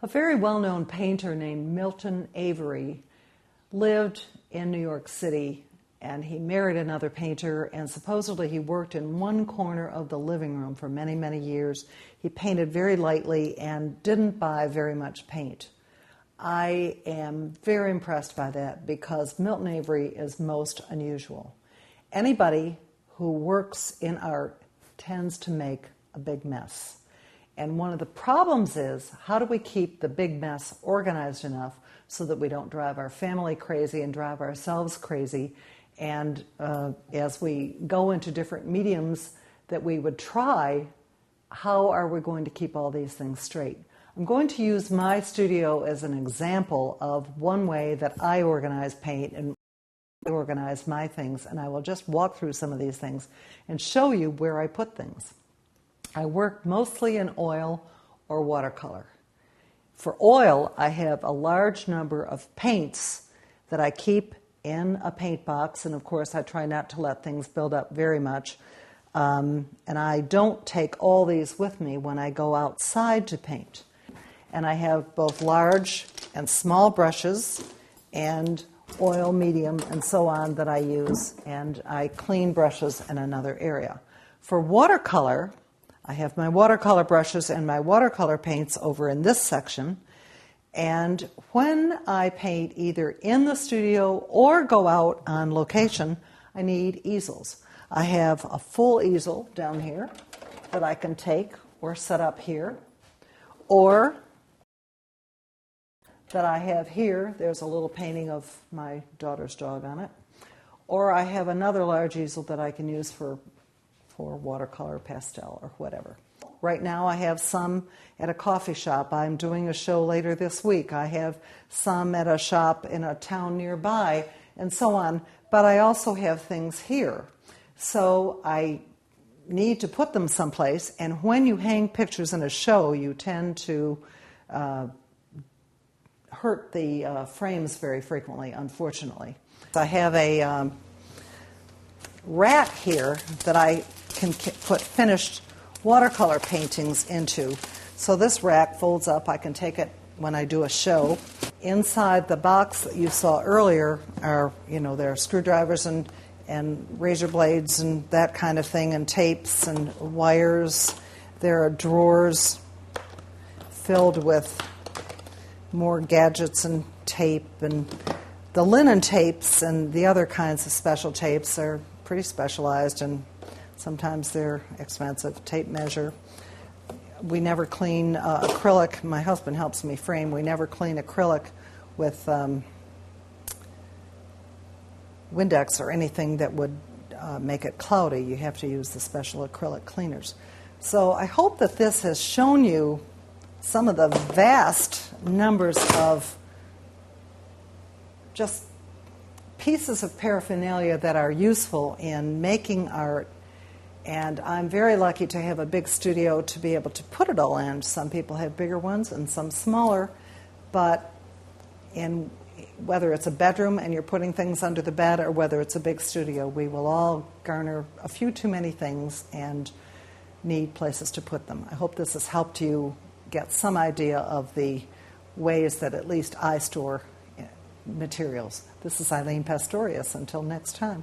A very well-known painter named Milton Avery lived in New York City, and he married another painter, and supposedly he worked in one corner of the living room for many, many years. He painted very lightly and didn't buy very much paint. I am very impressed by that because Milton Avery is most unusual. Anybody who works in art tends to make a big mess. And one of the problems is, how do we keep the big mess organized enough so that we don't drive our family crazy and drive ourselves crazy? And as we go into different mediums that we would try, how are we going to keep all these things straight? I'm going to use my studio as an example of one way that I organize paint and organize my things, and I will just walk through some of these things and show you where I put things. I work mostly in oil or watercolor. For oil, I have a large number of paints that I keep in a paint box, and of course I try not to let things build up very much. And I don't take all these with me when I go outside to paint. And I have both large and small brushes and oil, medium, and so on that I use, and I clean brushes in another area. For watercolor, I have my watercolor brushes and my watercolor paints over in this section, and when I paint either in the studio or go out on location, I need easels. I have a full easel down here that I can take or set up here, or that I have here. There's a little painting of my daughter's dog on it. Or I have another large easel that I can use for watercolor, pastel, or whatever. Right now I have some at a coffee shop. I'm doing a show later this week. I have some at a shop in a town nearby, and so on. But I also have things here. So I need to put them someplace, and when you hang pictures in a show, you tend to hurt the frames very frequently, unfortunately. I have a rack here that I can put finished watercolor paintings into. So this rack folds up. I can take it when I do a show. Inside the box that you saw earlier are, there are screwdrivers and razor blades and that kind of thing, and tapes and wires. There are drawers filled with more gadgets and tape, and the linen tapes and the other kinds of special tapes are pretty specialized, and sometimes they're expensive. Tape measure. We never clean acrylic. My husband helps me frame. We never clean acrylic with Windex or anything that would make it cloudy. You have to use the special acrylic cleaners. So I hope that this has shown you some of the vast numbers of just pieces of paraphernalia that are useful in making art. And I'm very lucky to have a big studio to be able to put it all in. Some people have bigger ones and some smaller, but whether it's a bedroom and you're putting things under the bed or whether it's a big studio, we will all garner a few too many things and need places to put them. I hope this has helped you get some idea of the ways that at least I store materials. This is Eileen Pastorius. Until next time.